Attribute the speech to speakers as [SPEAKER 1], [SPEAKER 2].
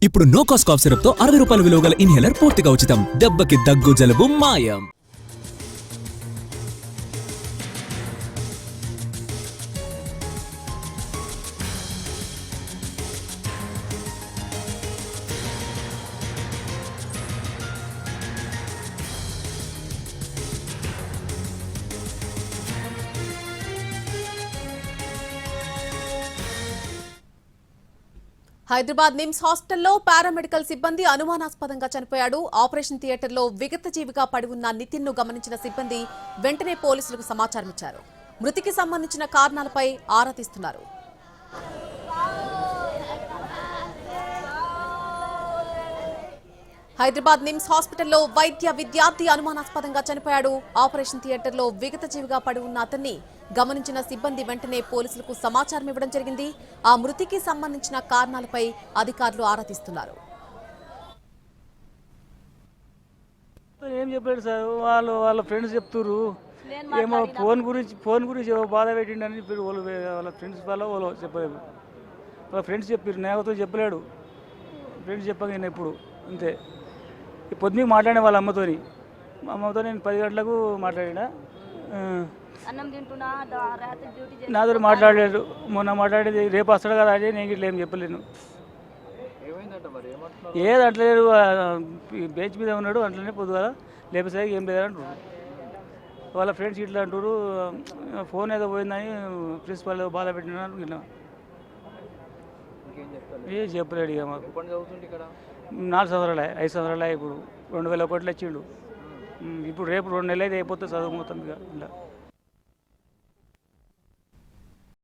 [SPEAKER 1] ఇప్పుడు no cost cough syrup తో 60 రూపాయల విలువ గల ఇన్హేలర్ పూర్తిగా ఉచితం. దెబ్బకి దగ్గు జలుబు మాయం.
[SPEAKER 2] హైదరాబాద్ నిమ్స్ హాస్పిటల్లో పారామెడికల్ సిబ్బంది అనుమానాస్పదంగా చనిపోయాడు. ఆపరేషన్ థియేటర్లో విగతజీవిగా పడి ఉన్న నితిన్ ను గమనించిన సిబ్బంది వెంటనే పోలీసులకు సమాచారం ఇచ్చారు. మృతికి సంబంధించిన కారణాలపై ఆరా తీస్తున్నారు. హైదరాబాద్ నిమ్స్ హాస్పిటల్లో వైద్య విద్యార్థి అనుమానాస్పదంగా చనిపోయాడు. ఆపరేషన్ థియేటర్లో విగతజీవిగా పడి ఉన్న అతన్ని గమనించిన సిబ్బంది వెంటనే పోలీసులకు సమాచారం ఇవ్వడం జరిగింది. ఆ మృతికి సంబంధించిన కారణాలపై అధికారులు ఆరా తీస్తున్నారు.
[SPEAKER 3] ఏం చెప్పాడు సార్, వాళ్ళ ఫ్రెండ్స్ చెప్తున్నారు ఏమో ఫోన్ గురించి ఏమో బాధ పెట్టిండని చెప్పారు. వాళ్ళ ఫ్రెండ్స్ వాళ్ళు చెప్పలేదు. వాళ్ళ ఫ్రెండ్స్ చెప్పారు, నేనతో చెప్పలేడు. ఫ్రెండ్స్ చెప్పాక నేను ఎప్పుడు అంతే. పొద్దున్న మాట్లాడే వాళ్ళ అమ్మతో నేను 10 గంటలకు మాట్లాడినా. నాతో మాట్లాడలేదు. మొన్న మాట్లాడేది రేపు వస్తాడు కదా అదే, నేను ఇట్లా ఏం చెప్పలేను. ఏది అట్లేదు, బెంచ్ మీద ఉన్నాడు అట్లనే పొద్దుగా లేపేసరికి ఏం లేదని అంటారు. వాళ్ళ ఫ్రెండ్స్ ఇట్లా అంటారు, ఫోన్ ఏదో పోయిందని ప్రిన్సిపల్ బాధ పెట్టినాను. ఇట్లా ఏ చెప్పలేడు. ఇక మాకు 4 సంవత్సరాలు 5 సంవత్సరాలు ఇప్పుడు 2001లో వచ్చిండు. ఇప్పుడు రేపు 2 నెలలు అయితే అయిపోతే చదువు మొత్తం ఇక ఇలా.